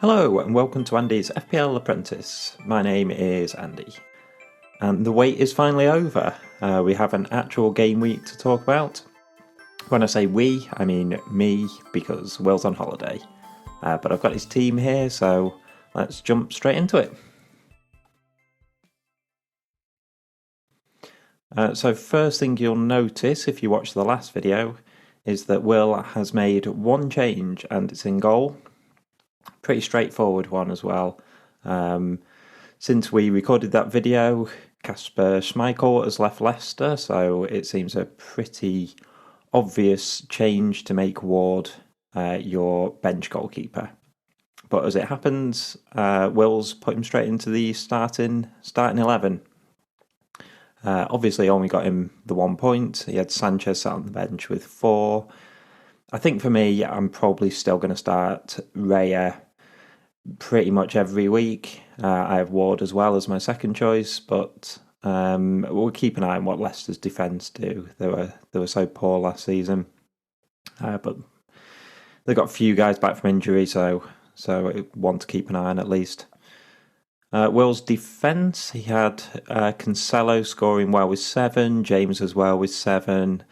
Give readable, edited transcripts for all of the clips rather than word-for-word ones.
Hello and welcome to Andy's FPL Apprentice. My name is Andy, and the wait is finally over. We have an actual game week to talk about. When I say we, I mean me, because Will's on holiday. But I've got his team here, so let's jump straight into it. So first thing you'll notice if you watch the last video is that Will has made one change and it's in goal. Pretty straightforward one as well. Since we recorded that video, Kasper Schmeichel has left Leicester, so it seems a pretty obvious change to make Ward your bench goalkeeper. But as it happens, Will's put him straight into the starting 11. Obviously only got him the 1 point. He had Sanchez sat on the bench with 4. I think for me, I'm probably still going to start Raya pretty much every week. I have Ward as well as my second choice, but we'll keep an eye on what Leicester's defence do. They were so poor last season, but they got a few guys back from injury, so I want to keep an eye on at least. Will's defence, he had Cancelo scoring well with 7, James as well with 7.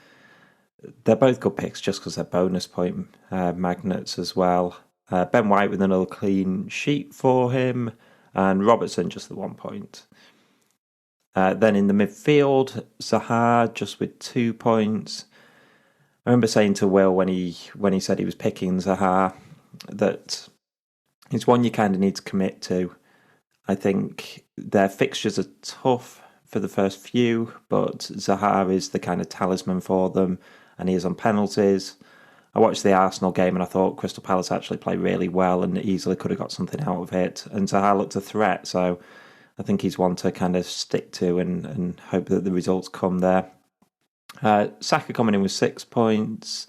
They're both good picks just because they're bonus point magnets as well. Ben White with another clean sheet for him, and Robertson just the 1 point. Then in the midfield, Zaha just with 2 points. I remember saying to Will when he said he was picking Zaha that it's one you kind of need to commit to. I think their fixtures are tough for the first few, but Zaha is the kind of talisman for them, and he is on penalties. I watched the Arsenal game and I thought Crystal Palace actually played really well and easily could have got something out of it. And Zaha looked a threat, so I think he's one to kind of stick to and hope that the results come there. Saka coming in with 6 points.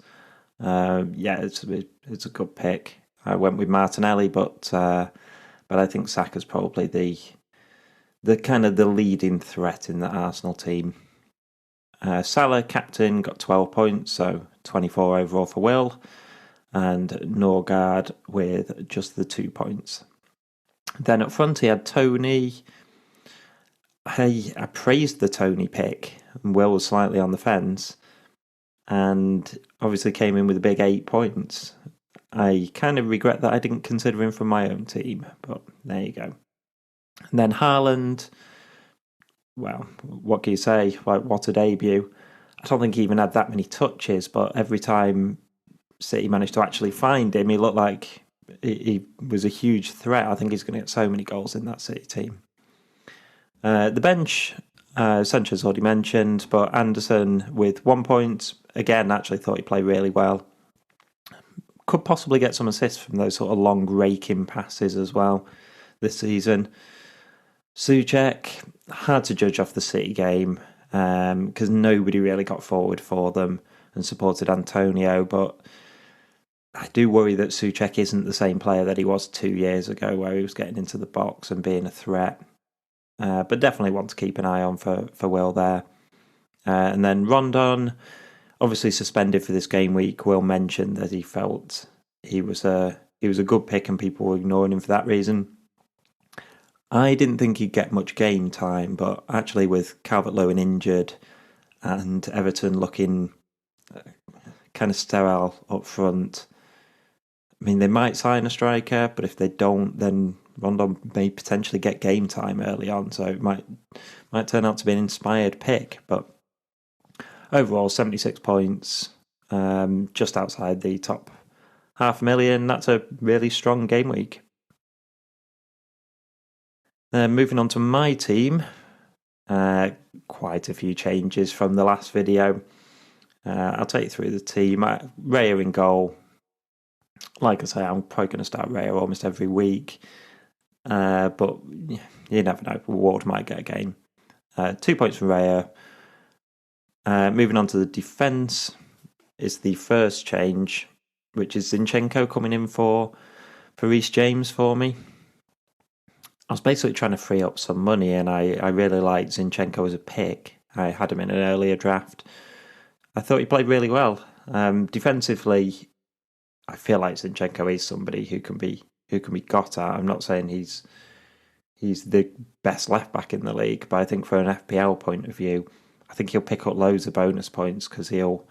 It's a good pick. I went with Martinelli, but I think Saka's probably the kind of the leading threat in the Arsenal team. Salah, captain, got 12 points, so 24 overall for Will, and Norgard with just the 2 points. Then up front he had Tony. I praised the Tony pick, and Will was slightly on the fence, and obviously came in with a big 8 points. I kind of regret that I didn't consider him from my own team, but there you go. And then Haaland, well, what can you say? Like, what a debut. I don't think he even had that many touches, but every time City managed to actually find him, he looked like he was a huge threat. I think he's going to get so many goals in that City team. The bench, Sanchez already mentioned, but Anderson with 1 point. Again, actually thought he played really well. Could possibly get some assists from those sort of long raking passes as well this season. Souček, hard to judge off the City game because nobody really got forward for them and supported Antonio, but I do worry that Souček isn't the same player that he was 2 years ago where he was getting into the box and being a threat. But definitely want to keep an eye on for Will there. And then Rondon, obviously suspended for this game week. Will mentioned that he felt he was a good pick and people were ignoring him for that reason. I didn't think he'd get much game time, but actually with Calvert-Lewin injured and Everton looking kind of sterile up front, I mean, they might sign a striker, but if they don't, then Rondon may potentially get game time early on, so it might turn out to be an inspired pick. But overall, 76 points, just outside the top 500,000. That's a really strong game week. Moving on to my team, quite a few changes from the last video. I'll take you through the team. Raya in goal. Like I say, I'm probably going to start Raya almost every week, but you never know. Ward might get a game. 2 points from Raya. Moving on to the defence is the first change, which is Zinchenko coming in for Reece James for me. I was basically trying to free up some money, and I really liked Zinchenko as a pick. I had him in an earlier draft. I thought he played really well. Defensively, I feel like Zinchenko is somebody who can be who can be got at. I'm not saying he's the best left back in the league, but I think from an FPL point of view, I think he'll pick up loads of bonus points because he'll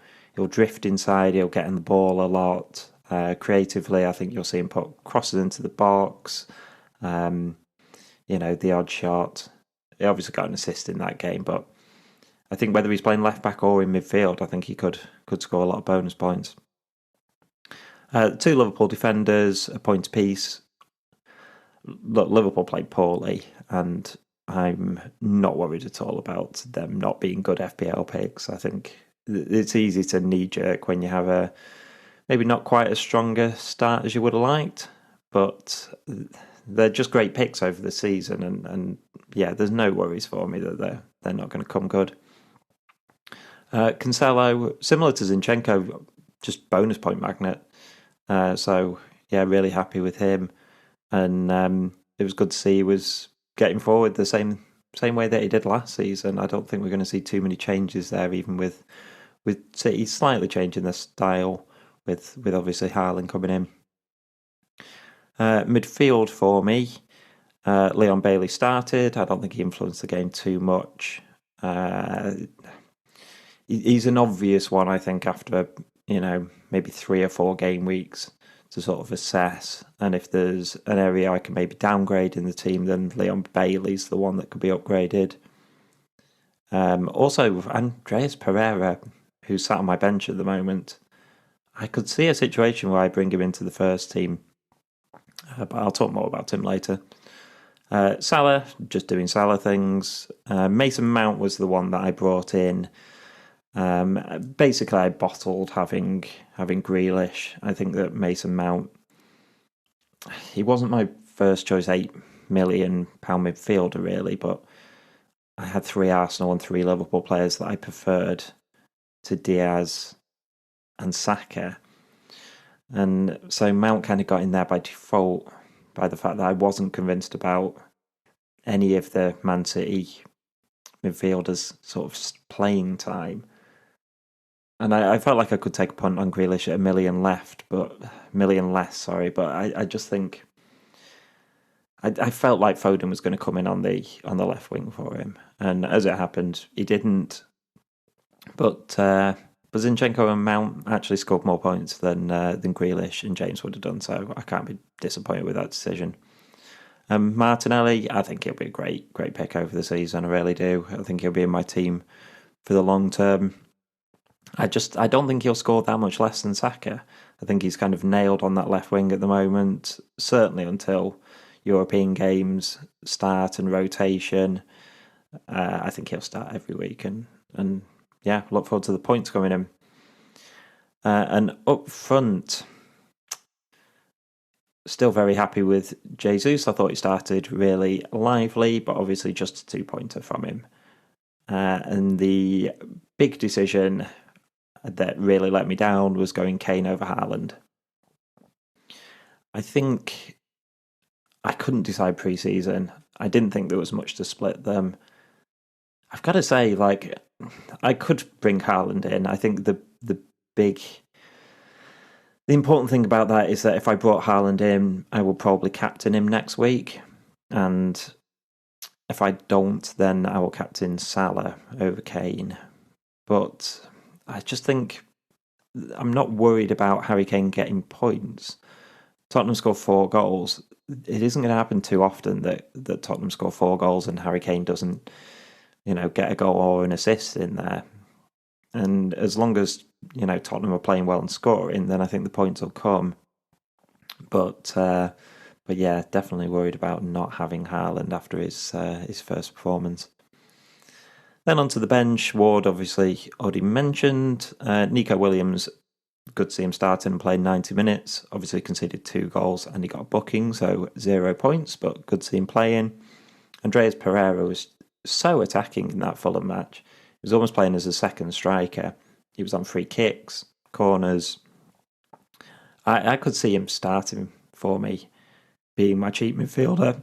drift inside, he'll get in the ball a lot. Creatively, I think you'll see him put crosses into the box. The odd shot. He obviously got an assist in that game, but I think whether he's playing left back or in midfield, I think he could score a lot of bonus points. Two Liverpool defenders, a point apiece. Look, Liverpool played poorly, and I'm not worried at all about them not being good FPL picks. I think it's easy to knee-jerk when you have a maybe not quite as strong a start as you would have liked, but they're just great picks over the season, and yeah, there's no worries for me that they're not going to come good. Cancelo, similar to Zinchenko, just bonus point magnet. So yeah, really happy with him, and it was good to see he was getting forward the same way that he did last season. I don't think we're going to see too many changes there, even with City slightly changing their style, with obviously Haaland coming in. Midfield for me, Leon Bailey started. I don't think he influenced the game too much. He's an obvious one, I think, after maybe 3 or 4 game weeks to sort of assess. And if there's an area I can maybe downgrade in the team, then Leon Bailey's the one that could be upgraded. Also, Andreas Pereira, who's sat on my bench at the moment, I could see a situation where I bring him into the first team, but I'll talk more about him later. Salah, just doing Salah things. Mason Mount was the one that I brought in. Basically, I bottled having Grealish. I think that Mason Mount, he wasn't my first choice £8 million midfielder really, but I had 3 Arsenal and 3 Liverpool players that I preferred to Diaz and Saka, and so Mount kind of got in there by default by the fact that I wasn't convinced about any of the Man City midfielders' sort of playing time. And I felt like I could take a punt on Grealish at $1 million less. But I just think I felt like Foden was going to come in on the left wing for him, and as it happened, he didn't. But Zinchenko and Mount actually scored more points than Grealish and James would have done, so I can't be disappointed with that decision. Martinelli, I think he'll be a great pick over the season. I really do. I think he'll be in my team for the long term. I don't think he'll score that much less than Saka. I think he's kind of nailed on that left wing at the moment, certainly until European games start and rotation. I think he'll start every week, and yeah, look forward to the points coming in. And up front, still very happy with Jesus. I thought he started really lively, but obviously just a 2-pointer from him. And the big decision that really let me down was going Kane over Haaland. I think I couldn't decide pre-season. I didn't think there was much to split them. I've got to say, I could bring Haaland in. I think the important thing about that is that if I brought Haaland in, I will probably captain him next week. And if I don't, then I will captain Salah over Kane. But I just think I'm not worried about Harry Kane getting points. Tottenham scored 4 goals. It isn't going to happen too often that Tottenham score 4 goals and Harry Kane doesn't, get a goal or an assist in there. And as long as, Tottenham are playing well and scoring, then I think the points will come. But yeah, definitely worried about not having Haaland after his first performance. Then onto the bench, Ward obviously already mentioned. Nico Williams, good to see him starting and playing 90 minutes. Obviously conceded 2 goals and he got a booking, so 0 points, but good to see him playing. Andreas Pereira was so attacking in that Fulham match. He was almost playing as a second striker. He was on free kicks, corners. I could see him starting for me, being my cheap midfielder.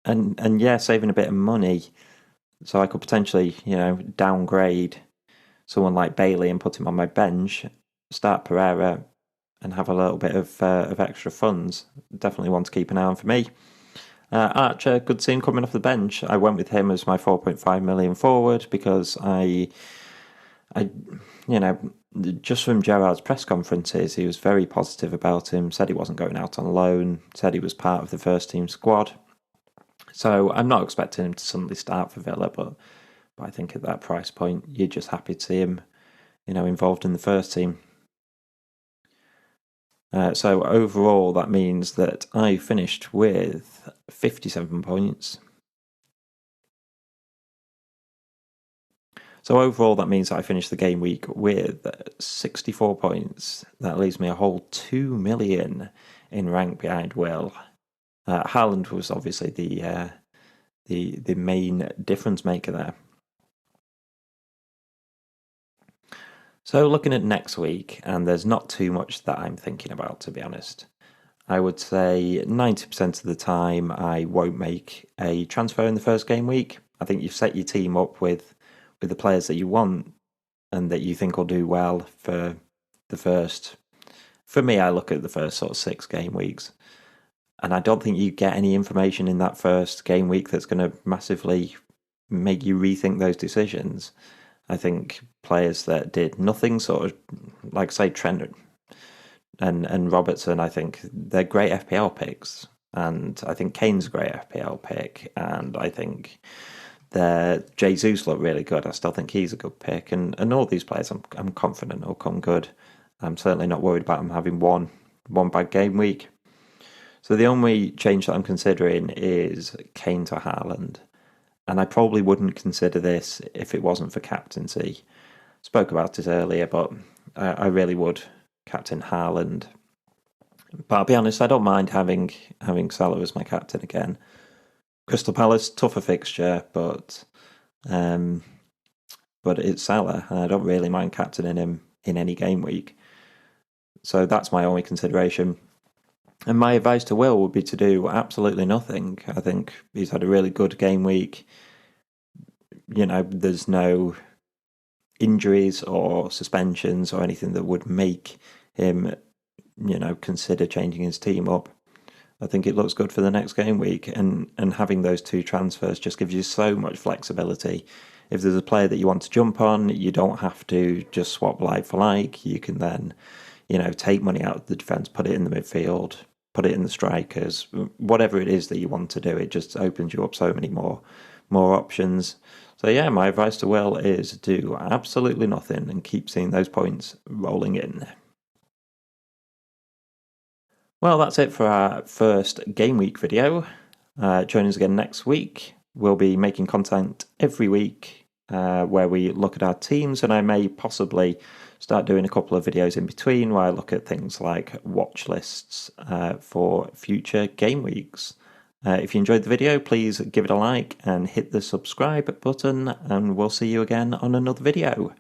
And yeah, saving a bit of money. So I could potentially, downgrade someone like Bailey and put him on my bench start Pereira and have a little bit of extra funds. Definitely one to keep an eye on for me. Archer, good seeing coming off the bench. I went with him as my 4.5 million forward because I, just from Gerrard's press conferences, he was very positive about him. Said he wasn't going out on loan. Said he was part of the first team squad. So I'm not expecting him to suddenly start for Villa, but I think at that price point, you're just happy to see him, involved in the first team. So overall, that means that I finished with 57 points. So overall, that means that I finished the game week with 64 points. That leaves me a whole 2 million in rank behind Will. Haaland was obviously the main difference maker there. So looking at next week, and there's not too much that I'm thinking about, to be honest. I would say 90% of the time I won't make a transfer in the first game week. I think you've set your team up with the players that you want and that you think will do well for the first. For me, I look at the first sort of 6 game weeks, and I don't think you get any information in that first game week that's going to massively make you rethink those decisions. I think players that did nothing, sort of like say Trent and Robertson, I think they're great FPL picks, and I think Kane's a great FPL pick, and I think Jesus looked really good. I still think he's a good pick, and all these players I'm confident will come good. I'm certainly not worried about them having one bad game week. So the only change that I'm considering is Kane to Haaland. And I probably wouldn't consider this if it wasn't for captaincy. Spoke about it earlier, but I really would captain Haaland. But I'll be honest, I don't mind having Salah as my captain again. Crystal Palace, tougher fixture, but it's Salah, and I don't really mind captaining him in any game week. So that's my only consideration. And my advice to Will would be to do absolutely nothing. I think he's had a really good game week. There's no injuries or suspensions or anything that would make him, consider changing his team up. I think it looks good for the next game week, and having those 2 transfers just gives you so much flexibility. If there's a player that you want to jump on, you don't have to just swap like for like. You can then, take money out of the defence, put it in the midfield, put it in the strikers, whatever it is that you want to do. It just opens you up so many more options. So yeah, my advice to Will is do absolutely nothing and keep seeing those points rolling in. Well, that's it for our first game week video. Join us again next week. We'll be making content every week where we look at our teams, and I may possibly start doing a couple of videos in between where I look at things like watch lists for future game weeks. If you enjoyed the video, please give it a like and hit the subscribe button, and we'll see you again on another video.